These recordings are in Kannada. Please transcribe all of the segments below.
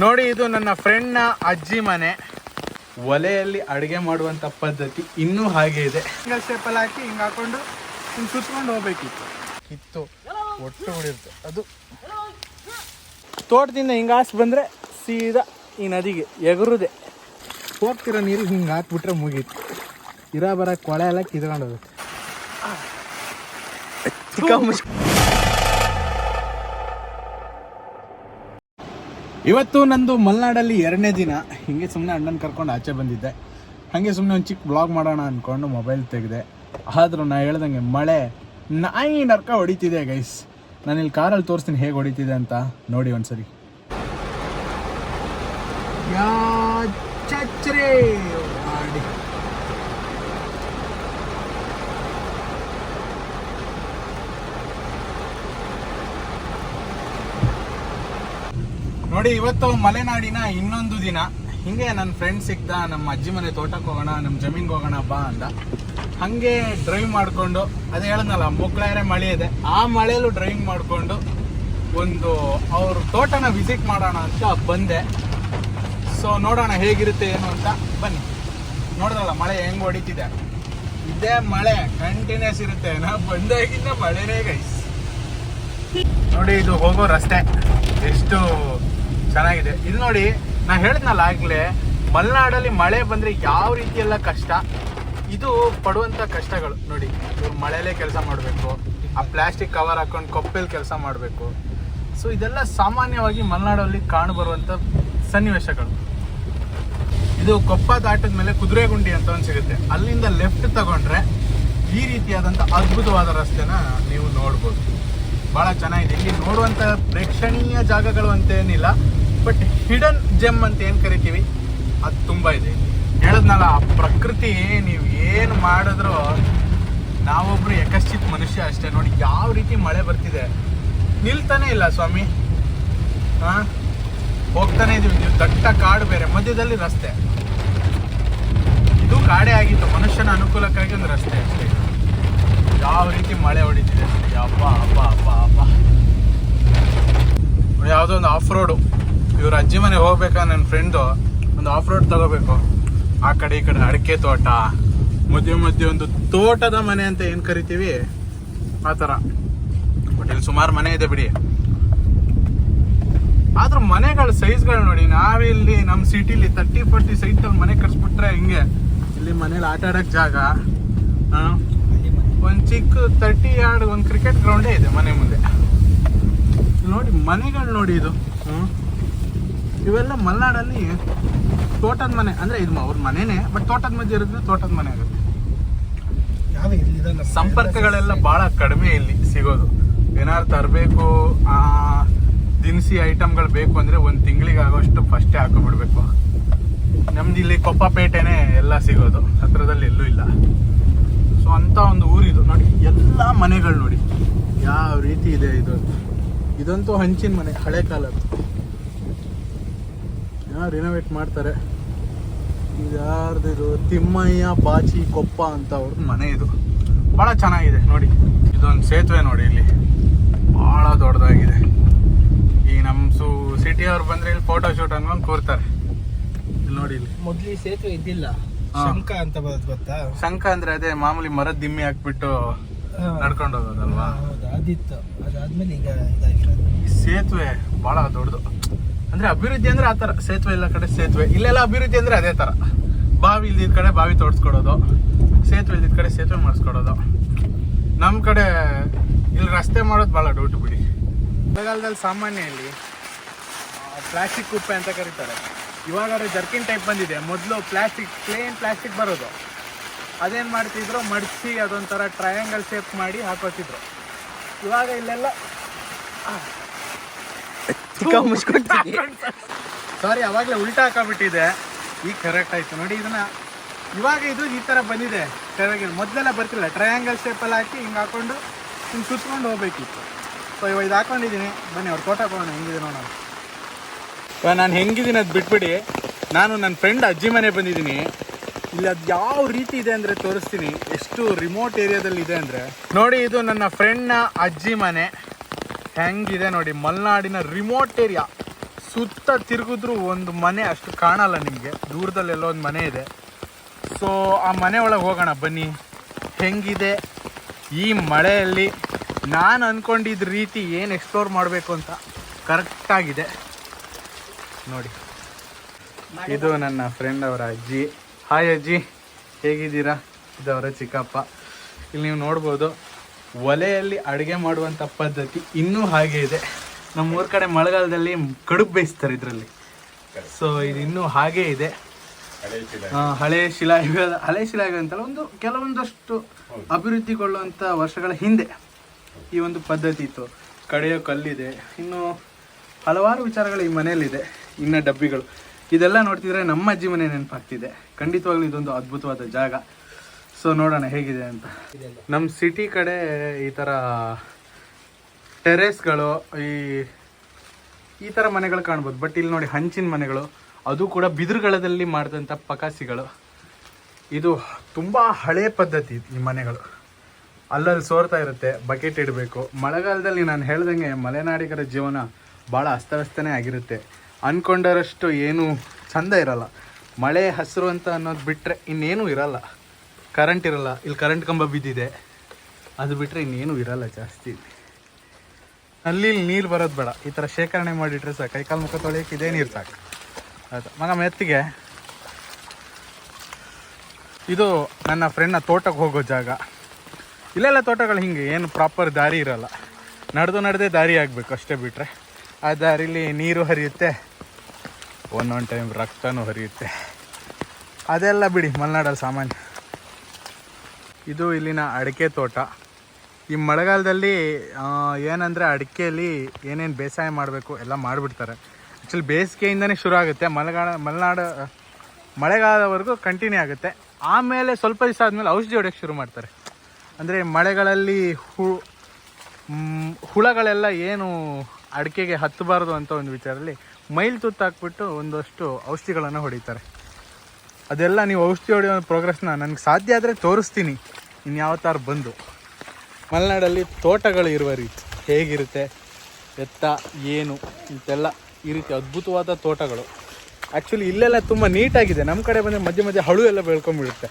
ನೋಡಿ, ಇದು ನನ್ನ ಫ್ರೆಂಡ್ನ ಅಜ್ಜಿ ಮನೆ. ಒಲೆಯಲ್ಲಿ ಅಡುಗೆ ಮಾಡುವಂಥ ಪದ್ಧತಿ ಇನ್ನೂ ಹಾಗೆ ಇದೆ. ಸಿಂಗಲ್ ಸ್ಟೆಪ್ಪಲ್ಲಿ ಹಾಕಿ ಹಿಂಗೆ ಹಾಕೊಂಡು ಹಿಂಗೆ ಸುತ್ಕೊಂಡು ಹೋಗ್ಬೇಕಿತ್ತು. ಕಿತ್ತು ಒಟ್ಟು ಹೊಡಿರುತ್ತೆ ಅದು. ತೋಟದಿಂದ ಹಿಂಗೆ ಹಾಸಿ ಬಂದರೆ ಸೀದಾ ಈ ನದಿಗೆ ಎಗರುದೆ. ಹೋಗ್ತಿರೋ ನೀರು ಹಿಂಗೆ ಹಾಕ್ಬಿಟ್ರೆ ಮುಗೀತು. ಇರೋ ಬರೋ ಕೊಳೆ ಎಲ್ಲ ಕಿತ್ಕೊಂಡು ಹೋಗುತ್ತೆ. ಇವತ್ತು ನಂದು ಮಲೆನಾಡಲ್ಲಿ 2ನೇ ದಿನ. ಹಿಂಗೆ ಸುಮ್ಮನೆ ಅಣ್ಣನ ಕರ್ಕೊಂಡು ಆಚೆ ಬಂದಿದ್ದೆ. ಹಾಗೆ ಸುಮ್ಮನೆ ಒಂದು ಚಿಕ್ಕ ಬ್ಲಾಗ್ ಮಾಡೋಣ ಅಂದ್ಕೊಂಡು ಮೊಬೈಲ್ ತೆಗೆದೆ. ಆದರೂ ನಾ ಹೇಳ್ದಂಗೆ ಮಳೆ ನಾಯಿ ನರ್ಕ ಹೊಡಿತಿದೆ ಗೈಸ್. ನಾನಿಲ್ಲಿ ಕಾರಲ್ಲಿ ತೋರಿಸ್ತೀನಿ ಹೇಗೆ ಹೊಡಿತಿದೆ ಅಂತ ನೋಡಿ ಒಂದ್ಸರಿ. ನೋಡಿ, ಇವತ್ತು ಮಲೆನಾಡಿನ ಇನ್ನೊಂದು ದಿನ. ಹಿಂಗೆ ನನ್ನ ಫ್ರೆಂಡ್ ಸಿಕ್ತ, ನಮ್ಮ ಅಜ್ಜಿ ಮನೆ ತೋಟಕ್ಕೆ ಹೋಗೋಣ, ನಮ್ಮ ಜಮೀನ್ಗೆ ಹೋಗೋಣ ಬಾ ಅಂದ. ಹಾಗೆ ಡ್ರೈವ್ ಮಾಡಿಕೊಂಡು, ಅದೇ ಹೇಳಿದ್ನಲ್ಲ ಮೊಗ್ಲಾರೆ ಮಳೆ ಇದೆ, ಆ ಮಳೆಯಲ್ಲೂ ಡ್ರೈವಿಂಗ್ ಮಾಡಿಕೊಂಡು ಒಂದು ಅವ್ರ ತೋಟನ ವಿಸಿಟ್ ಮಾಡೋಣ ಅಂತ ಬಂದೆ. ಸೊ ನೋಡೋಣ ಹೇಗಿರುತ್ತೆ ಏನು ಅಂತ. ಬನ್ನಿ. ನೋಡಿದ್ರಲ್ಲ ಮಳೆ ಹೆಂಗೆ ಹೊಡಿತಿದೆ. ಇದೇ ಮಳೆ ಕಂಟಿನ್ಯೂಸ್ ಇರುತ್ತೆ. ನಾ ಬಂದಾಗಿಂದ ಮಳೆನೇ ಗೈಸ್. ನೋಡಿ, ಇದು ಹೋಗೋ ರಸ್ತೆ ಎಷ್ಟು ಚೆನ್ನಾಗಿದೆ. ಇದು ನೋಡಿ, ನಾ ಹೇಳಿದ್ನಲ್ಲ ಆಗ್ಲೇ, ಮಲೆನಾಡಲ್ಲಿ ಮಳೆ ಬಂದರೆ ಯಾವ ರೀತಿ ಎಲ್ಲ ಕಷ್ಟ, ಇದು ಪಡುವಂಥ ಕಷ್ಟಗಳು ನೋಡಿ. ಇವ್ರು ಮಳೆಯಲ್ಲೇ ಕೆಲಸ ಮಾಡಬೇಕು, ಆ ಪ್ಲಾಸ್ಟಿಕ್ ಕವರ್ ಹಾಕೊಂಡು ಕೊಪ್ಪೆಯಲ್ಲಿ ಕೆಲಸ ಮಾಡಬೇಕು. ಸೊ ಇದೆಲ್ಲ ಸಾಮಾನ್ಯವಾಗಿ ಮಲೆನಾಡಲ್ಲಿ ಕಾಣಬರುವಂಥ ಸನ್ನಿವೇಶಗಳು. ಇದು ಕೊಪ್ಪ ದಾಟದ ಮೇಲೆ ಕುದುರೆಗುಂಡಿ ಅಂತ ಒಂದು ಸಿಗುತ್ತೆ. ಅಲ್ಲಿಂದ ಲೆಫ್ಟ್ ತಗೊಂಡ್ರೆ ಈ ರೀತಿಯಾದಂಥ ಅದ್ಭುತವಾದ ರಸ್ತೆನ ನೀವು ನೋಡ್ಬೋದು. ಭಾಳ ಚೆನ್ನಾಗಿದೆ. ಇಲ್ಲಿ ನೋಡುವಂಥ ಪ್ರೇಕ್ಷಣೀಯ ಜಾಗಗಳು ಅಂತೇನಿಲ್ಲ, ಬಟ್ ಹಿಡನ್ ಜೆಮ್ ಅಂತ ಏನು ಕರಿತೀವಿ ಅದು ತುಂಬ ಇದೆ. ಹೇಳದ್ನಲ್ಲ, ಆ ಪ್ರಕೃತಿ ನೀವು ಏನು ಮಾಡಿದ್ರೂ, ನಾವೊಬ್ರು ಯಕಶ್ಚಿತ್ ಮನುಷ್ಯ ಅಷ್ಟೇ. ನೋಡಿ ಯಾವ ರೀತಿ ಮಳೆ ಬರ್ತಿದೆ, ನಿಲ್ತಾನೆ ಇಲ್ಲ ಸ್ವಾಮಿ. ಹೋಗ್ತಾನೆ ಇದೀವಿ. ನೀವು ದಟ್ಟ ಕಾಡು ಬೇರೆ, ಮಧ್ಯದಲ್ಲಿ ರಸ್ತೆ. ಇದು ಕಾಡೇ ಆಗಿತ್ತು, ಮನುಷ್ಯನ ಅನುಕೂಲಕ್ಕಾಗಿ ಒಂದು ರಸ್ತೆ ಅಷ್ಟೇ. ಯಾವ ರೀತಿ ಮಳೆ ಹೊಡಿತಿದೆ ಅಪ್ಪ ಅಪ್ಪ ಅಪ್ಪ ಅಪ್ಪ. ಯಾವುದೋ ಒಂದು ಆಫ್ ರೋಡು. ಇವ್ರ ಅಜ್ಜಿ ಮನೆ ಹೋಗ್ಬೇಕಾ ನನ್ನ ಫ್ರೆಂಡು ಒಂದು ಆಫ್ ರೋಡ್ ತಗೋಬೇಕು. ಆ ಕಡೆ ಈ ಕಡೆ ಅಡಿಕೆ ತೋಟ, ಮಧ್ಯೆ ಮಧ್ಯೆ ಒಂದು ತೋಟದ ಮನೆ ಅಂತ ಏನು ಕರಿತೀವಿ ಆ ಥರ. ಬಟ್ ಇಲ್ಲಿ ಸುಮಾರು ಮನೆ ಇದೆ ಬಿಡಿ. ಆದ್ರೂ ಮನೆಗಳ ಸೈಜ್ಗಳು ನೋಡಿ. ನಾವಿಲ್ಲಿ ನಮ್ಮ ಸಿಟಿಲಿ 30-40 ಸೈಟಲ್ಲಿ ಮನೆ ಕಟ್ಸ್ಬಿಟ್ರೆ ಹಿಂಗೆ. ಇಲ್ಲಿ ಮನೇಲಿ ಆಟ ಆಡೋಕ್ಕೆ ಜಾಗ, ಒಂದು ಚಿಕ್ಕ 30 ಯಾರ್ಡ್ ಒಂದು ಕ್ರಿಕೆಟ್ ಗ್ರೌಂಡೇ ಇದೆ ಮನೆ ಮುಂದೆ. ನೋಡಿ ಮನೆಗಳು ನೋಡಿ. ಇದು ಇವೆಲ್ಲ ಮಲೆನಾಡಲ್ಲಿ ತೋಟದ ಮನೆ. ಅಂದರೆ ಇದು ಅವ್ರ ಮನೆನೇ, ಬಟ್ ತೋಟದ ಮಧ್ಯೆ ಇರೋದ್ರೆ ತೋಟದ ಮನೆ ಆಗುತ್ತೆ. ಸಂಪರ್ಕಗಳೆಲ್ಲ ಭಾಳ ಕಡಿಮೆ ಇಲ್ಲಿ ಸಿಗೋದು. ಏನಾದ್ರು ತರಬೇಕು, ದಿನಸಿ ಐಟಮ್ಗಳು ಬೇಕು ಅಂದರೆ ಒಂದು ತಿಂಗಳಿಗೆ ಆಗೋಷ್ಟು ಫಸ್ಟೇ ಹಾಕೋಬಿಡ್ಬೇಕು. ನಮ್ದು ಇಲ್ಲಿ ಕೊಪ್ಪಪೇಟೆನೇ ಎಲ್ಲ ಸಿಗೋದು, ಹತ್ರದಲ್ಲಿ ಎಲ್ಲೂ ಇಲ್ಲ. ಸೊ ಅಂಥ ಒಂದು ಊರಿದು ನೋಡಿ. ಎಲ್ಲ ಮನೆಗಳು ನೋಡಿ ಯಾವ ರೀತಿ ಇದೆ. ಇದಂತೂ ಹಂಚಿನ ಮನೆ, ಹಳೆ ಕಾಲದ್ದು. ರಿನೋವೇಟ್ ಮಾಡ್ತಾರೆ. ಯಾರ್ದು ತಿಮ್ಮಯ್ಯ ಬಾಚಿ ಕೊಪ್ಪ ಅಂತ ಅವ್ರದ್ದು ಮನೆ. ಇದು ಭಾಳ ಚೆನ್ನಾಗಿದೆ ನೋಡಿ. ಇದೊಂದು ಸೇತುವೆ ನೋಡಿ, ಇಲ್ಲಿ ಭಾಳ ದೊಡ್ಡದಾಗಿದೆ. ಈ ನಮ್ಮ ಸಿಟಿಯವ್ರು ಬಂದರೆ ಇಲ್ಲಿ ಫೋಟೋ ಶೂಟ್ ಅನ್ಕೊಂಡು ಕೂರ್ತಾರೆ. ಇಲ್ಲಿ ನೋಡಿ, ಇಲ್ಲಿ ಮೊದ್ಲು ಸೇತುವೆ ಇದ್ದಿಲ್ಲ, ಶಂಕ ಅಂತ ಬರೋದು ಗೊತ್ತಾ? ಶಂಕ ಅಂದ್ರೆ ಅದೇ ಮಾಮೂಲಿ ಮರದ ದಿಮ್ಮಿ ಹಾಕ್ಬಿಟ್ಟು ನಡ್ಕೊಂಡು ಹೋಗೋದಲ್ವಾ? ಅದಿತ್ತು. ಅದಾದ್ಮೇಲೆ ಈಗ ಇದಾಗಿರೋದು. ಈ ಸೇತುವೆ ಭಾಳ ದೊಡ್ಡದು. ಅಂದ್ರೆ ಅಭಿವೃದ್ಧಿ ಅಂದ್ರೆ ಆ ಥರ. ಸೇತುವೆ ಎಲ್ಲ ಕಡೆ ಸೇತುವೆ, ಇಲ್ಲೆಲ್ಲ ಅಭಿವೃದ್ಧಿ ಅಂದ್ರೆ ಅದೇ ಥರ. ಬಾವಿ ಇಲ್ದಿದ್ದ ಕಡೆ ಬಾವಿ ತೋಡಿಸ್ಕೊಡೋದು, ಸೇತುವೆ ಇಲ್ದಿದ್ದ ಕಡೆ ಸೇತುವೆ ಮಾಡಿಸ್ಕೊಡೋದು. ನಮ್ಮ ಕಡೆ ಇಲ್ಲಿ ರಸ್ತೆ ಮಾಡೋದು ಭಾಳ ಡೌಟ್ ಬಿಡಿ. ಮಳೆಗಾಲದಲ್ಲಿ ಸಾಮಾನ್ಯ ಇಲ್ಲಿ ಪ್ಲಾಸ್ಟಿಕ್ ಕುಪ್ಪೆ ಅಂತ ಕರೀತಾರೆ. ಇವಾಗ ಜರ್ಕಿನ್ ಟೈಪ್ ಬಂದಿದೆ. ಮೊದಲು ಪ್ಲೇನ್ ಪ್ಲಾಸ್ಟಿಕ್ ಬರೋದು. ಅದೇನು ಮಾಡ್ತಿದ್ರು, ಮಡಿಸಿ ಅದೊಂಥರ ಟ್ರಯಾಂಗಲ್ ಶೇಪ್ ಮಾಡಿ ಹಾಕೋತಿದ್ರು. ಇವಾಗ ಇಲ್ಲೆಲ್ಲ ಸಾರಿ, ಅವಾಗಲೇ ಉಲ್ಟಾ ಹಾಕೋಬಿಟ್ಟಿದೆ. ಈಗ ಕರೆಕ್ಟ್ ಆಯಿತು ನೋಡಿ. ಇದನ್ನ ಇವಾಗ ಇದು ಈ ಥರ ಬಂದಿದೆ ಕೆಳಗೆ. ಮೊದಲೆಲ್ಲ ಬರ್ತಿಲ್ಲ, ಟ್ರಯಾಂಗಲ್ ಶೇಪಲ್ಲಿ ಹಾಕಿ ಹಿಂಗೆ ಹಾಕೊಂಡು ಹಿಂಗೆ ಸುತ್ಕೊಂಡು ಹೋಗ್ಬೇಕಿತ್ತು. ಸೊ ಇವಾಗ ಇದು ಹಾಕೊಂಡಿದ್ದೀನಿ. ಬನ್ನಿ ಅವ್ರ ತೋಟ ಹೋಗೋಣ ಹೆಂಗಿದೆ ನೋಡೋಣ. ಇವಾಗ ನಾನು ಹೆಂಗಿದ್ದೀನಿ ಅದು ಬಿಟ್ಬಿಡಿ. ನಾನು ನನ್ನ ಫ್ರೆಂಡ್ ಅಜ್ಜಿ ಮನೆ ಬಂದಿದ್ದೀನಿ. ಇಲ್ಲಿ ಅದು ಯಾವ ರೀತಿ ಇದೆ ಅಂದರೆ ತೋರಿಸ್ತೀನಿ. ಎಷ್ಟು ರಿಮೋಟ್ ಏರಿಯಾದಲ್ಲಿ ಇದೆ ಅಂದರೆ ನೋಡಿ. ಇದು ನನ್ನ ಫ್ರೆಂಡ್ನ ಅಜ್ಜಿ ಮನೆ. ಹೆಂಗಿದೆ ನೋಡಿ. ಮಲೆನಾಡಿನ ರಿಮೋಟ್ ಏರಿಯಾ, ಸುತ್ತ ತಿರುಗಿದ್ರು ಒಂದು ಮನೆ ಅಷ್ಟು ಕಾಣಲ್ಲ ನಿಮಗೆ. ದೂರದಲ್ಲೆಲ್ಲೋ ಒಂದು ಮನೆ ಇದೆ. ಸೊ ಆ ಮನೆ ಒಳಗೆ ಹೋಗೋಣ ಬನ್ನಿ. ಹೆಂಗಿದೆ ಈ ಮಳೆಯಲ್ಲಿ ನಾನು ಅಂದ್ಕೊಂಡಿದ್ದ ರೀತಿ ಏನು ಎಕ್ಸ್ಪ್ಲೋರ್ ಮಾಡಬೇಕು ಅಂತ ಕರೆಕ್ಟಾಗಿದೆ ನೋಡಿ. ಇದು ನನ್ನ ಫ್ರೆಂಡ್ ಅವರ ಅಜ್ಜಿ. ಹಾಯ್ ಅಜ್ಜಿ, ಹೇಗಿದ್ದೀರಾ? ಇದು ಅವರ ಚಿಕ್ಕಪ್ಪ. ಇಲ್ಲಿ ನೀವು ನೋಡ್ಬೋದು ಒಲೆಯಲ್ಲಿ ಅಡುಗೆ ಮಾಡುವಂಥ ಪದ್ಧತಿ ಇನ್ನೂ ಹಾಗೆ ಇದೆ. ನಮ್ಮೂರ ಕಡೆ ಮಳೆಗಾಲದಲ್ಲಿ ಕಡುಬು ಬೇಯಿಸ್ತಾರೆ ಇದರಲ್ಲಿ. ಸೊ ಇದು ಇನ್ನೂ ಹಾಗೇ ಇದೆ. ಹಳೆ ಶಿಲಾಯುಗ ಅಂತಲ್ಲ, ಕೆಲವೊಂದಷ್ಟು ಅಭಿವೃದ್ಧಿಗೊಳ್ಳುವಂಥ ವರ್ಷಗಳ ಹಿಂದೆ ಈ ಒಂದು ಪದ್ಧತಿ ಇತ್ತು. ಕಡೆಯೋ ಕಲ್ಲಿದೆ, ಇನ್ನು ಹಲವಾರು ವಿಚಾರಗಳು ಈ ಮನೆಯಲ್ಲಿದೆ. ಇನ್ನು ಡಬ್ಬಿಗಳು ಇದೆಲ್ಲ ನೋಡ್ತಿದ್ರೆ ನಮ್ಮ ಅಜ್ಜಿ ಮನೆ ನೆನಪಾಗ್ತಿದೆ. ಖಂಡಿತವಾಗ್ಲೂ ಇದೊಂದು ಅದ್ಭುತವಾದ ಜಾಗ. ಸೊ ನೋಡೋಣ ಹೇಗಿದೆ ಅಂತ. ನಮ್ಮ ಸಿಟಿ ಕಡೆ ಈ ಥರ ಟೆರೇಸ್ಗಳು ಈ ಥರ ಮನೆಗಳು ಕಾಣ್ಬೋದು. ಬಟ್ ಇಲ್ಲಿ ನೋಡಿ ಹಂಚಿನ ಮನೆಗಳು, ಅದು ಕೂಡ ಬಿದಿರುಗಳದಲ್ಲಿ ಮಾಡಿದಂಥ ಪಕಾಸಿಗಳು. ಇದು ತುಂಬ ಹಳೆ ಪದ್ಧತಿ ಈ ಮನೆಗಳು. ಅಲ್ಲಲ್ಲಿ ಸೋರ್ತಾ ಇರುತ್ತೆ, ಬಕೆಟ್ ಇಡಬೇಕು. ಮಳೆಗಾಲದಲ್ಲಿ ನಾನು ಹೇಳ್ದಂಗೆ ಮಲೆನಾಡಿಗರ ಜೀವನ ಭಾಳ ಅಸ್ತವ್ಯಸ್ತನೇ ಆಗಿರುತ್ತೆ. ಅಂದ್ಕೊಂಡರಷ್ಟು ಏನೂ ಚಂದ ಇರಲ್ಲ. ಮಳೆ ಹಸಿರು ಅಂತ ಅನ್ನೋದು ಬಿಟ್ಟರೆ ಇನ್ನೇನೂ ಇರಲ್ಲ. ಕರೆಂಟ್ ಇರಲ್ಲ. ಇಲ್ಲಿ ಕರೆಂಟ್ ಕಂಬ ಬಿದ್ದಿದೆ, ಅದು ಬಿಟ್ಟರೆ ಇನ್ನೇನೂ ಇರಲ್ಲ ಜಾಸ್ತಿ. ಅಲ್ಲಿ ನೀರು ಬರೋದು ಬೇಡ, ಈ ಥರ ಶೇಖರಣೆ ಮಾಡಿಟ್ರೆ ಸಾಕು. ಕೈಕಾಲು ಮುಖ ತೊಳೆಯೋಕೆ ಇದೇ ನೀರು ಸಾಕು. ಆಯ್ತು ಮಗ ಮೆತ್ತಿಗೆ. ಇದು ನನ್ನ ಫ್ರೆಂಡ್ನ ತೋಟಕ್ಕೆ ಹೋಗೋ ಜಾಗ. ಇಲ್ಲೆಲ್ಲ ತೋಟಗಳು ಹಿಂಗೆ ಏನು ಪ್ರಾಪರ್ ದಾರಿ ಇರಲ್ಲ, ನಡೆದೇ ದಾರಿ ಆಗಬೇಕು ಅಷ್ಟೇ. ಬಿಟ್ಟರೆ ಆ ದಾರಿಲಿ ನೀರು ಹರಿಯುತ್ತೆ, ಒಂದೊಂದು ಟೈಮ್ ರಕ್ತನೂ ಹರಿಯುತ್ತೆ. ಅದೆಲ್ಲ ಬಿಡಿ, ಮಲೆನಾಡಲ್ಲಿ ಸಾಮಾನ್ಯ. ಇದು ಇಲ್ಲಿನ ಅಡಿಕೆ ತೋಟ. ಈ ಮಳೆಗಾಲದಲ್ಲಿ ಏನಂದರೆ ಅಡಿಕೆಯಲ್ಲಿ ಏನೇನು ಬೇಸಾಯ ಮಾಡಬೇಕು ಎಲ್ಲ ಮಾಡಿಬಿಡ್ತಾರೆ. ಆ್ಯಕ್ಚುಲಿ ಬೇಸಿಗೆಯಿಂದನೇ ಶುರು ಆಗುತ್ತೆ, ಮಳೆಗಾಲದವರೆಗೂ ಕಂಟಿನ್ಯೂ ಆಗುತ್ತೆ. ಆಮೇಲೆ ಸ್ವಲ್ಪ ದಿವಸ ಆದಮೇಲೆ ಔಷಧಿ ಹೊಡೆಯೋಕ್ಕೆ ಶುರು ಮಾಡ್ತಾರೆ. ಅಂದರೆ ಮಳೆಗಳಲ್ಲಿ ಹುಳಗಳೆಲ್ಲ ಏನು ಅಡಿಕೆಗೆ ಹತ್ತಬಾರ್ದು ಅಂತ ಒಂದು ವಿಚಾರದಲ್ಲಿ ಮೈಲ್ ತುತ್ತಾಕ್ಬಿಟ್ಟು ಒಂದಷ್ಟು ಔಷಧಿಗಳನ್ನು ಹೊಡಿತಾರೆ. ಅದೆಲ್ಲ ನೀವು ಔಷಧಿ ಹೊಡೆಯೋ ಪ್ರೋಗ್ರೆಸ್ನ ನನಗೆ ಸಾಧ್ಯ ಆದರೆ ತೋರಿಸ್ತೀನಿ ಇನ್ಯಾವತ್ತಾರ ಬಂದು. ಮಲೆನಾಡಲ್ಲಿ ತೋಟಗಳು ಇರುವ ರೀತಿ ಹೇಗಿರುತ್ತೆ, ಎತ್ತ ಏನು ಇಂತೆಲ್ಲ ಈ ರೀತಿ ಅದ್ಭುತವಾದ ತೋಟಗಳು. ಆ್ಯಕ್ಚುಲಿ ಇಲ್ಲೆಲ್ಲ ತುಂಬ ನೀಟಾಗಿದೆ. ನಮ್ಮ ಕಡೆ ಬಂದರೆ ಮಧ್ಯೆ ಮಧ್ಯೆ ಹಳು ಎಲ್ಲ ಬೆಳ್ಕೊಂಡ್ಬಿಡುತ್ತೆ.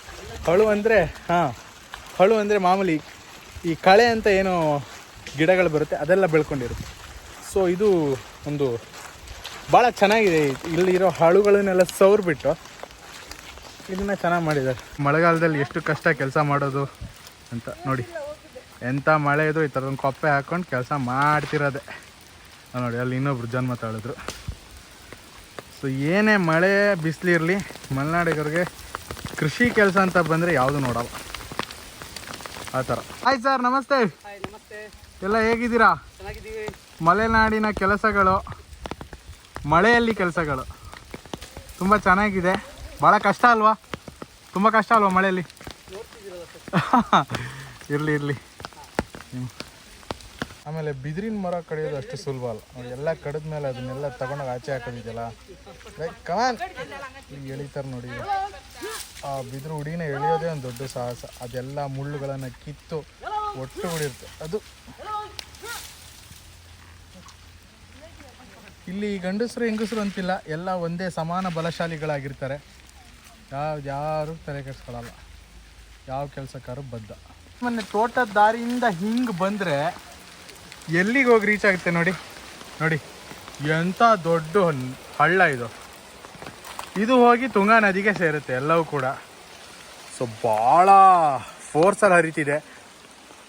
ಹಳು ಅಂದರೆ ಮಾಮೂಲಿ ಈ ಕಳೆ ಅಂತ ಏನೋ ಗಿಡಗಳು ಬರುತ್ತೆ, ಅದೆಲ್ಲ ಬೆಳ್ಕೊಂಡಿರುತ್ತೆ. ಸೊ ಇದು ಒಂದು ಭಾಳ ಚೆನ್ನಾಗಿದೆ. ಇಲ್ಲಿರೋ ಹಳುಗಳನ್ನೆಲ್ಲ ಸವರ್ಬಿಟ್ಟು ಇದನ್ನು ಚೆನ್ನಾಗಿ ಮಾಡಿದ್ದಾರೆ. ಮಳೆಗಾಲದಲ್ಲಿ ಎಷ್ಟು ಕಷ್ಟ ಕೆಲಸ ಮಾಡೋದು ಅಂತ ನೋಡಿ. ಎಂಥ ಮಳೆ ಇದು, ಈ ಥರದೊಂದು ಕೊಪ್ಪೆ ಹಾಕ್ಕೊಂಡು ಕೆಲಸ ಮಾಡ್ತಿರೋದೆ ನೋಡಿ. ಅಲ್ಲಿ ಇನ್ನೊಬ್ರು ಜನ್ಮ ತಾಳಿದ್ರು. ಸೊ ಏನೇ ಮಳೆ ಬಿಸಿಲಿರಲಿ, ಮಲೆನಾಡಿಗರಿಗೆ ಕೃಷಿ ಕೆಲಸ ಅಂತ ಬಂದರೆ ಯಾವುದು ನೋಡಲ್ಲ ಆ ಥರ. ಹಾಯ್ ಸರ್, ನಮಸ್ತೆ. ಎಲ್ಲ ಹೇಗಿದ್ದೀರಾ? ಮಲೆನಾಡಿನ ಕೆಲಸಗಳು, ಮಳೆಯಲ್ಲಿ ಕೆಲಸಗಳು ತುಂಬ ಚೆನ್ನಾಗಿದೆ. ಭಾಳ ಕಷ್ಟ ಅಲ್ವಾ? ತುಂಬ ಕಷ್ಟ ಅಲ್ವಾ ಮಳೆಯಲ್ಲಿ? ಇರಲಿ. ಆಮೇಲೆ ಬಿದಿರಿನ ಮರ ಕಡಿಯೋದು ಅಷ್ಟು ಸುಲಭ ಅಲ್ಲ ನೋಡಿ. ಎಲ್ಲ ಕಡಿದ ಮೇಲೆ ಅದನ್ನೆಲ್ಲ ತಗೊಂಡೋಗಿ ಆಚೆ ಹಾಕೋದಿದೆಯಲ್ಲ, ಲೈಕ್ ಕಮಾನ್ ಈಗ ಎಳಿತಾರೆ ನೋಡಿ. ಆ ಬಿದಿರು ಹುಡಿನ ಎಳೆಯೋದೇ ಒಂದು ದೊಡ್ಡ ಸಾಹಸ. ಅದೆಲ್ಲ ಮುಳ್ಳುಗಳನ್ನು ಕಿತ್ತು ಒಟ್ಟುಗೂಡಿರುತ್ತೆ ಅದು. ಇಲ್ಲಿ ಗಂಡಸರು ಹೆಂಗಸರು ಅಂತಿಲ್ಲ, ಎಲ್ಲ ಒಂದೇ ಸಮಾನ ಬಲಶಾಲಿಗಳಾಗಿರ್ತಾರೆ. ಯಾರು ತಲೆ ಕೆಡಿಸ್ಕೊಳ್ಳಲ್ಲ, ಯಾವ ಕೆಲಸಕ್ಕಾರು ಬದ್ಧ. ಮೊನ್ನೆ ತೋಟದ ದಾರಿಯಿಂದ ಹಿಂಗೆ ಬಂದರೆ ಎಲ್ಲಿಗೆ ಹೋಗಿ ರೀಚ್ ಆಗುತ್ತೆ ನೋಡಿ. ಎಂಥ ದೊಡ್ಡ ಹಳ್ಳ ಇದು ಹೋಗಿ ತುಂಗಾ ನದಿಗೆ ಸೇರುತ್ತೆ ಎಲ್ಲವೂ ಕೂಡ. ಸೊ ಭಾಳ ಫೋರ್ಸಲ್ಲಿ ಹರಿತಿದೆ.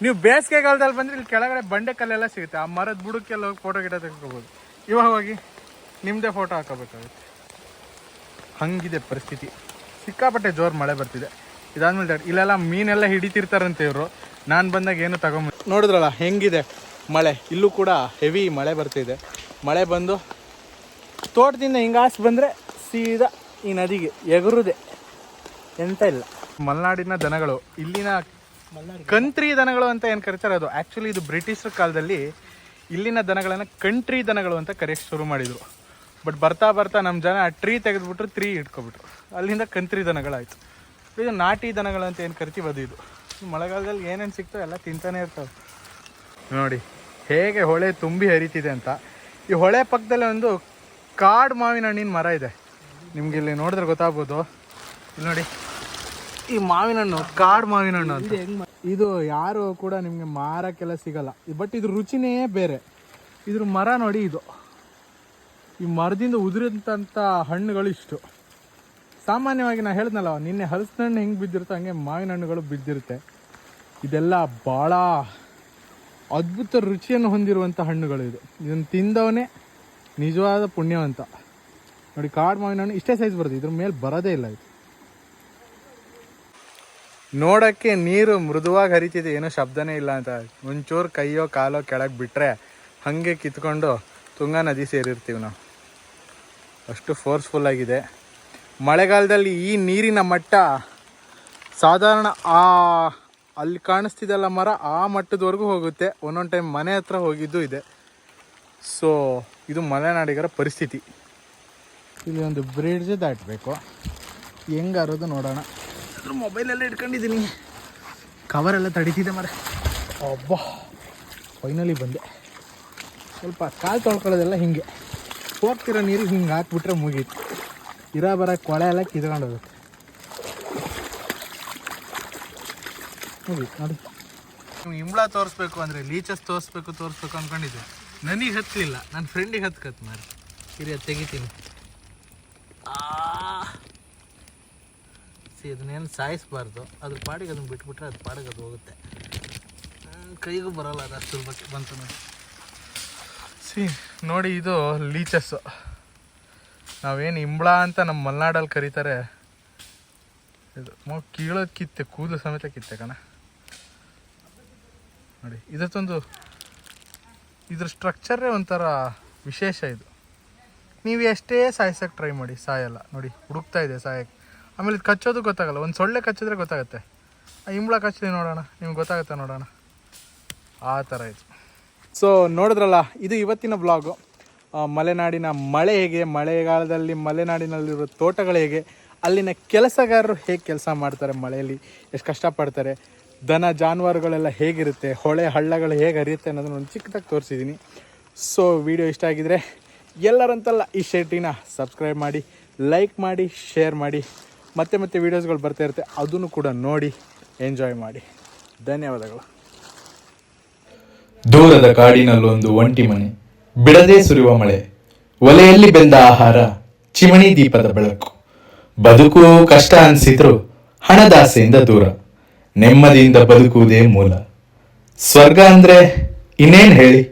ನೀವು ಬೇಸಿಗೆಗಾಲದಲ್ಲಿ ಬಂದರೆ ಇಲ್ಲಿ ಕೆಳಗಡೆ ಬಂಡೆ ಕಲ್ಲೆಲ್ಲ ಸಿಗುತ್ತೆ. ಆ ಮರದ ಬುಡಕ್ಕೆಲ್ಲ ಹೋಗಿ ಫೋಟೋ ಗಿಡ ತೆಗೆದುಕೋಬೋದು. ಇವಾಗ ಹೋಗಿ ನಿಮ್ಮದೇ ಫೋಟೋ ಹಾಕೋಬೇಕಾಗುತ್ತೆ. ಹಂಗಿದೆ ಪರಿಸ್ಥಿತಿ. ಸಿಕ್ಕಾಪಟ್ಟೆ ಜೋರು ಮಳೆ ಬರ್ತಿದೆ. ಇದಾದ್ಮೇಲೆ ಇಲ್ಲೆಲ್ಲ ಮೀನೆಲ್ಲ ಹಿಡಿತಿರ್ತಾರಂತೆ ಇವರು. ನಾನು ಬಂದಾಗ ಏನು ನೋಡಿದ್ರಲ್ಲ ಹೆಂಗಿದೆ ಮಳೆ. ಇಲ್ಲೂ ಕೂಡ ಹೆವಿ ಮಳೆ ಬರ್ತಿದೆ. ಮಳೆ ಬಂದು ತೋಟದಿಂದ ಹಿಂಗಾಸಿ ಬಂದರೆ ಸೀದಾ ಈ ನದಿಗೆ ಎಗರುದೆ, ಎಂತ ಇಲ್ಲ. ಮಲೆನಾಡಿನ ದನಗಳು, ಇಲ್ಲಿನ ಕಂಟ್ರಿ ದನಗಳು ಅಂತ ಏನು ಕರೀತಾರೆ ಅದು. ಆ್ಯಕ್ಚುಲಿ ಇದು ಬ್ರಿಟಿಷರ ಕಾಲದಲ್ಲಿ ಇಲ್ಲಿನ ದನಗಳನ್ನು ಕಂಟ್ರಿ ದನಗಳು ಅಂತ ಕರೆಯೋಕ್ಕೆ ಶುರು ಮಾಡಿದರು. ಬಟ್ ಬರ್ತಾ ನಮ್ಮ ಜನ ಟ್ರೀ ತೆಗೆದುಬಿಟ್ರು, ಟ್ರೀ ಇಟ್ಕೊಬಿಟ್ರು. ಅಲ್ಲಿಂದ ಕಂಟ್ರಿ ದನಗಳಾಯಿತು. ಇದು ನಾಟಿ ದನಗಳು ಅಂತ ಏನು ಕರಿತೀವಿ ಅದು. ಇದು ಮಳೆಗಾಲದಲ್ಲಿ ಏನೇನು ಸಿಗ್ತೋ ಎಲ್ಲ ತಿಂತಾನೆ ಇರ್ತವೆ ನೋಡಿ. ಹೇಗೆ ಹೊಳೆ ತುಂಬಿ ಹರಿತಿದೆ ಅಂತ. ಈ ಹೊಳೆ ಪಕ್ಕದಲ್ಲೇ ಒಂದು ಕಾಡು ಮಾವಿನ ಹಣ್ಣಿನ ಮರ ಇದೆ. ನಿಮ್ಗೆ ಇಲ್ಲಿ ನೋಡಿದ್ರೆ ಗೊತ್ತಾಗ್ಬೋದು. ಇಲ್ಲಿ ನೋಡಿ, ಈ ಮಾವಿನ ಹಣ್ಣು ಕಾಡು ಮಾವಿನ ಹಣ್ಣು ಅಂತ. ಇದು ಯಾರು ಕೂಡ ನಿಮಗೆ ಮಾರಕ್ಕೆಲ್ಲ ಸಿಗಲ್ಲ, ಬಟ್ ಇದ್ರ ರುಚಿನೇ ಬೇರೆ. ಇದ್ರ ಮರ ನೋಡಿ, ಇದು ಈ ಮರದಿಂದ ಉದುರಿದಂಥ ಹಣ್ಣುಗಳು ಇಷ್ಟು. ಸಾಮಾನ್ಯವಾಗಿ ನಾನು ಹೇಳಿದ್ನಲ್ಲ ನಿನ್ನೆ ಹಲಸಿನ ಹಣ್ಣು ಹೆಂಗೆ ಬಿದ್ದಿರುತ್ತೆ ಹಂಗೆ ಮಾವಿನ ಹಣ್ಣುಗಳು ಬಿದ್ದಿರುತ್ತೆ. ಇದೆಲ್ಲ ಭಾಳ ಅದ್ಭುತ ರುಚಿಯನ್ನು ಹೊಂದಿರುವಂಥ ಹಣ್ಣುಗಳು. ಇದನ್ನು ತಿಂದವನೇ ನಿಜವಾದ ಪುಣ್ಯವಂತ. ನೋಡಿ, ಕಾಡು ಮಾವಿನ ಹಣ್ಣು ಇಷ್ಟೇ ಸೈಜ್ ಬರುತ್ತೆ, ಇದ್ರ ಮೇಲೆ ಬರೋದೇ ಇಲ್ಲ. ಇದು ನೋಡೋಕ್ಕೆ ನೀರು ಮೃದುವಾಗಿ ಹರಿತಿದೆ, ಏನೋ ಶಬ್ದನೇ ಇಲ್ಲ ಅಂತ. ಒಂಚೂರು ಕೈಯೋ ಕಾಲೋ ಕೆಳಗೆ ಬಿಟ್ಟರೆ ಹಾಗೆ ಕಿತ್ಕೊಂಡು ತುಂಗಾ ನದಿ ಸೇರಿರ್ತೀವಿ ನಾವು, ಅಷ್ಟು ಫೋರ್ಸ್ಫುಲ್ಲಾಗಿದೆ. ಮಳೆಗಾಲದಲ್ಲಿ ಈ ನೀರಿನ ಮಟ್ಟ ಸಾಧಾರಣ ಅಲ್ಲಿ ಕಾಣಿಸ್ತಿದೆಲ್ಲ ಮರ ಆ ಮಟ್ಟದವರೆಗೂ ಹೋಗುತ್ತೆ. ಒಂದೊಂದು ಟೈಮ್ ಮನೆ ಹತ್ರ ಹೋಗಿದ್ದು ಇದೆ. ಸೊ ಇದು ಮಲೆನಾಡಿಗರ ಪರಿಸ್ಥಿತಿ. ಇಲ್ಲಿ ಒಂದು ಬ್ರಿಡ್ಜ್ ದಾಟಬೇಕು, ಹೆಂಗಾರೋದು ನೋಡೋಣ. ಅದ್ರ ಮೊಬೈಲೆಲ್ಲ ಇಟ್ಕೊಂಡಿದ್ದೀನಿ, ಕವರೆಲ್ಲ ತಡೀತಿದೆ ಮರ. ಅಬ್ಬಾ, ಫೈನಲಿ ಬಂದೆ. ಸ್ವಲ್ಪ ಕಾಲು ತೊಳ್ಕೊಳ್ಳೋದೆಲ್ಲ ಹಿಂಗೆ ಹೋಗ್ತಿರೋ ನೀರಿಗೆ ಹಿಂಗೆ ಹಾಕ್ಬಿಟ್ರೆ ಮುಗೀತು. ಇರೋ ಬರೋ ಕೊಳೆ ಎಲ್ಲ ಕಿತ್ಕೊಂಡು ಹೋಗುತ್ತೆ. ಮುಗೀತು ನೋಡಿ. ನೀವು ಇಂಬ್ಳ ತೋರಿಸ್ಬೇಕು ಅಂದರೆ ಲೀಚಸ್ ತೋರಿಸ್ಬೇಕು ಅಂದ್ಕೊಂಡಿದ್ದೆ. ನನಗೆ ಹತ್ತಲಿಲ್ಲ, ನನ್ನ ಫ್ರೆಂಡಿಗೆ ಹತ್ಕತ್ ಮಾರಿ. ಇರಿ, ಅದು ತೆಗಿತೀನಿ. ಇದನ್ನೇನು ಸಾಯಿಸಬಾರ್ದು, ಅದ್ರ ಪಾಡಿಗೆ ಅದನ್ನು ಬಿಟ್ಬಿಟ್ರೆ ಅದು ಪಾಡಿಗೆ ಅದು ಹೋಗುತ್ತೆ. ಕೈಗೂ ಬರೋಲ್ಲ ಅದು, ಅಷ್ಟು ಬಗ್ಗೆ ಬಂತು ನೋಡಿ. ನೋಡಿ, ಇದು ಲೀಚಸ್ಸು. ನಾವೇನು ಇಂಬ್ಳ ಅಂತ ನಮ್ಮ ಮಲೆನಾಡಲ್ಲಿ ಕರೀತಾರೆ. ಇದು ಕೀಳೋದು ಕಿತ್ತೆ, ಕೂದಲು ಸಮೇತ ಕಿತ್ತೆ ಕಣ. ನೋಡಿ, ಇದ್ರ ಸ್ಟ್ರಕ್ಚರೇ ಒಂಥರ ವಿಶೇಷ. ಇದು ನೀವು ಎಷ್ಟೇ ಸಾಯಿಸೋಕ್ಕೆ ಟ್ರೈ ಮಾಡಿ ಸಾಯಲ್ಲ. ನೋಡಿ, ಹುಡುಕ್ತಾ ಇದೆ ಸಾಯಕ್ಕೆ. ಆಮೇಲೆ ಇದು ಕಚ್ಚೋದು ಗೊತ್ತಾಗಲ್ಲ. ಒಂದು ಸೊಳ್ಳೆ ಕಚ್ಚಿದ್ರೆ ಗೊತ್ತಾಗುತ್ತೆ. ಆ ಇಂಬ್ಳ ಕಚ್ಚಲಿ ನೋಡೋಣ, ನಿಮ್ಗೆ ಗೊತ್ತಾಗುತ್ತೆ ನೋಡೋಣ. ಆ ಥರ ಇದು. ಸೊ ನೋಡಿದ್ರಲ್ಲ, ಇದು ಇವತ್ತಿನ ಬ್ಲಾಗು. ಮಲೆನಾಡಿನ ಮಳೆ ಹೇಗೆ, ಮಳೆಗಾಲದಲ್ಲಿ ಮಲೆನಾಡಿನಲ್ಲಿರೋ ತೋಟಗಳು ಹೇಗೆ, ಅಲ್ಲಿನ ಕೆಲಸಗಾರರು ಹೇಗೆ ಕೆಲಸ ಮಾಡ್ತಾರೆ, ಮಳೆಯಲ್ಲಿ ಎಷ್ಟು ಕಷ್ಟಪಡ್ತಾರೆ, ದನ ಜಾನುವಾರುಗಳೆಲ್ಲ ಹೇಗಿರುತ್ತೆ, ಹೊಳೆ ಹಳ್ಳಗಳು ಹೇಗೆ ಹರಿಯುತ್ತೆ ಅನ್ನೋದನ್ನ ಒಂದು ಚಿಕ್ಕದಾಗಿ ತೋರಿಸಿದ್ದೀನಿ. ಸೊ ವಿಡಿಯೋ ಇಷ್ಟ ಆಗಿದರೆ ಎಲ್ಲರಂತಲ್ಲ ಈ ಶೆಟ್ಟಿನ ಸಬ್ಸ್ಕ್ರೈಬ್ ಮಾಡಿ, ಲೈಕ್ ಮಾಡಿ, ಶೇರ್ ಮಾಡಿ. ಮತ್ತೆ ವೀಡಿಯೋಸ್ಗಳು ಬರ್ತಾ ಇರುತ್ತೆ, ಅದನ್ನು ಕೂಡ ನೋಡಿ ಎಂಜಾಯ್ ಮಾಡಿ. ಧನ್ಯವಾದಗಳು. ದೂರದ ಕಾಡಿನಲ್ಲೊಂದು ಒಂಟಿ ಮನೆ, ಬಿಡದೆ ಸುರಿಯುವ ಮಳೆ, ಒಲೆಯಲ್ಲಿ ಬೆಂದ ಆಹಾರ, ಚಿಮಣಿ ದೀಪದ ಬೆಳಕು. ಬದುಕು ಕಷ್ಟ ಅನಿಸಿದ್ರು ಹಣದಾಸೆಯಿಂದ ದೂರ, ನೆಮ್ಮದಿಯಿಂದ ಬದುಕುವುದೇ ಮೂಲ. ಸ್ವರ್ಗ ಅಂದ್ರೆ ಇನ್ನೇನ್ ಹೇಳಿ.